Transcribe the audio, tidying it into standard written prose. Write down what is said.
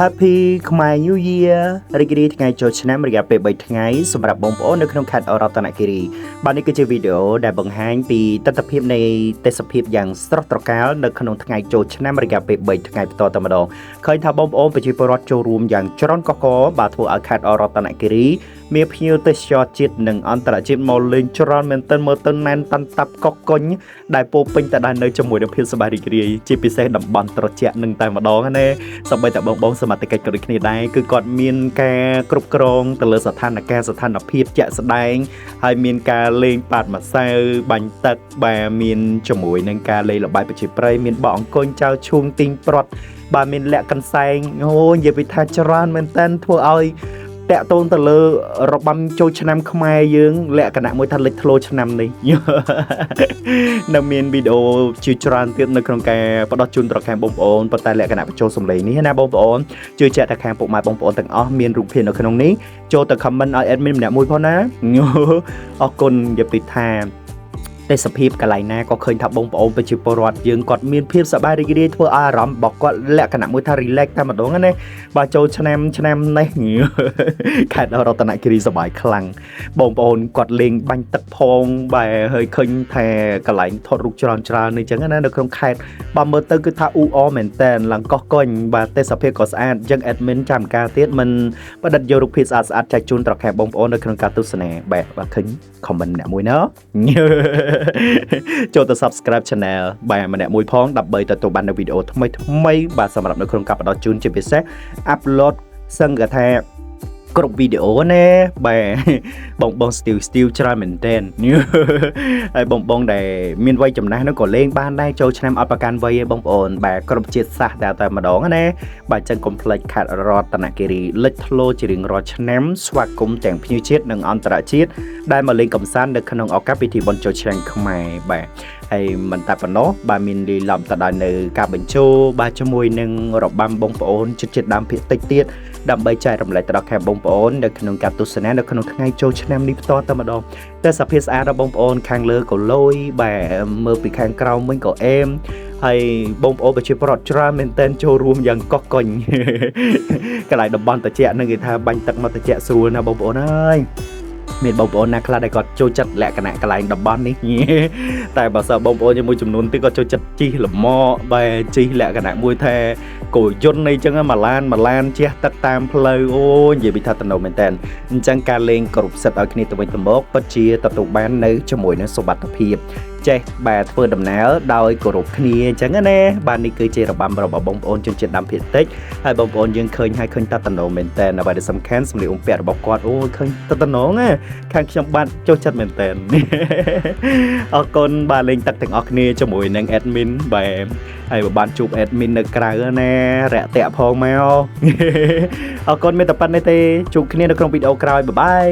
Happy ខ្មែរ New Year រីករាយថ្ងៃចូលឆ្នាំរយៈពេល3ថ្ងៃសម្រាប់បងប្អូននៅក្នុងខេត្តរតនគិរីបាទនេះគឺជាវីដេអូដែលបង្ហាញពីទស្សនវិជ្ជានៃទេសភាពយ៉ាងស្រស់ត្រកាលនៅក្នុងថ្ងៃចូលឆ្នាំរយៈពេល3ថ្ងៃបន្តតែម្ដងឃើញថាបងប្អូនប្រជាពលរដ្ឋចូលរួមយ៉ាងច្រើនកកបាទធ្វើឲ្យខេត្តរតនគិរីមានភ្ញៀវទេសចរជាតិនិងអន្តរជាតិមកលេងច្រើនមែនទែនមើលទៅណែនតាន់តាប់កកកុញដែលពោពេញទៅដោយនៅជាមួយនឹងភាពសប្បាយរីករាយជាពិសេសតំបន់ត្រជាក់នឹងតែម្ដងណាសម្បីតែបងសមត្ថកិច្ចក៏ដូចគ្នាដែរគឺគាត់មានការគ្រប់គ្រងទៅលើស្ថានភាពជាក់ស្ដែងហើយមានការលេងប៉ាតម្សៅបាញ់ទឹកបាទមានជាមួយនឹងការលេងល្បែងប្រជាប្រិយមានបោះអង្គញ់ចៅឈូងទីងព្រាត់បាទមានលក្ខកន្សែងអូនិយាយពីថាច្រើនមែនតើធ្វើឲ្យតាក់ទងទៅលើរបាំចូលឆ្នាំខ្មែរយើងលក្ខណៈមួយថាលេចធ្លោឆ្នាំនេះនៅមានវីដេអូជាច្រើនទៀតនៅក្នុងការបដោះជូនត្រខាងបងប្អូនប៉ុន្តែលក្ខណៈបញ្ចូលសម្លេងនេះណាបងប្អូនជឿជាក់ថាខាងពុកម៉ែបងប្អូនទាំងអស់មានរូបភាពនៅក្នុងនេះចូលទៅ comment ឲ្យ admin ម្នាក់មួយផងណាអរគុណនិយាយពីថាទេសភាពកន្លែងណាក៏ឃើញថាបងប្អូនប្រជាពលរដ្ឋយើងគាត់មានភាពសប្បាយរីករាយធ្វើឲ្យអារម្មណ៍របស់គាត់លក្ខណៈមួយថា relax តែម្ដងណាបើចូលឆ្នាំនេះខេត្តរតនគិរីសប្បាយខ្លាំងបងប្អូនគាត់លេងបាញ់ទឹកផងបែរហើយឃើញថាកន្លែងថតរូបច្រើននេះចឹងណានៅក្នុងខេត្តបើមើលទៅគឺថាអ៊ូអមែនតែនឡើងកោះកុញបាទទេសភាពក៏ស្អាតចឹង admin ចាំការទៀតមិនបដិទ្ធយករូបភាពស្អាតចែកជូនត្រខាបងប្អូននៅក្នុងការទស្សនាបាទឃើញ comment ម្នាក់មួយណាចូលទៅ subscribe channel បាទម្នាក់មួយផងដើម្បីទទួលបាននូវវីដេអូថ្មីបាទសម្រាប់នៅក្នុងការបដោះជូនជាពិសេស upload សឹងថាគ្រប់វីដេអូណាបាទបងស្ទីលច្រើនមែនតើហើយបងដែលមានវ័យចំណាស់នោះក៏លេងបានដែរចូលឆ្នាំអត់ប្រកាន់វ័យទេបងប្អូនបាទគ្រប់ជាតិសាសន៍តែម្ដងណាបាទចឹងកុំភ្លេចខេត្តរតនគិរីលេចធ្លោជារៀងរាល់ឆ្នាំស្វាគមន៍ទាំងភ្ញៀវជាតិនិងអន្តរជាតិដែលមកលេងកម្សាន្តនៅក្នុងឱកាសពិធីបុណ្យចូលឆ្នាំខ្មែរបាទហើយមិនតែប៉ុណ្ណោះបាទមានលីឡំទៅដល់នៅការបញ្ចូលបាទជាមួយនឹងរបាំបងប្អូនចិត្តដើមភាគតិចទៀតដើម្បីចែករំលែកទៅដល់ខាងបងប្អូននៅក្នុងការទស្សនានៅក្នុងថ្ងៃចូលឆ្នាំនេះផ្ទាល់តែម្ដងតែសភាពស្អាតរបស់បងប្អូនខាងលើក៏លយបាទមើលពីខាងក្រោមវិញក៏អែមហើយបងប្អូនប្រជាពលរដ្ឋច្រើនមែនទែនចូលរួមយ៉ាងកកកុញកន្លែងតំបន់ត្រជាក់នឹងគេថាបាញ់ទឹកមកត្រជាក់ស្រួលណាបងប្អូនអើយមានបងប្អូនណាខ្លះដែលគាត់ចូលចិត្តលក្ខណៈកន្លែងតំបន់នេះតែបើសិនបងប្អូនជាមួយចំនួនទៀតក៏ចូលចិត្តជិះលម៉បែជិះលក្ខណៈមួយថាគោយន្តអីចឹងមួយឡានជះទឹកតាមផ្លូវអូនិយាយពីថាតំណមែនតើអញ្ចឹងការលេងគ្រប់សិតឲ្យគ្នាទៅវិញទៅមកពិតជាទទួលបាននៅជាមួយនឹងសុវត្ថិភាពចេះបាទធ្វើដំណើរដោយគោរពគ្នាអញ្ចឹងណាបាទនេះគឺជារបាំរបស់បងប្អូនជនជាតិដើមភាគតិចហើយបងប្អូនយើងឃើញតតំណមែនតើអ្វីដែលសំខាន់សម្លៀកបំពាក់របស់គាត់អូឃើញតតំណណាខាងខ្ញុំបាទចូលចិត្តមែនតើអរគុណបាទលេងទឹកទាំងអស់គ្នាជាមួយនឹង admin បាទហើយបានជួប admin នៅក្រៅណារាក់តាក់ផងមកអរគុណមានតែប៉ុណ្្នេះទេជួបគ្នានៅក្នុងវីដេអូក្រោយបាយ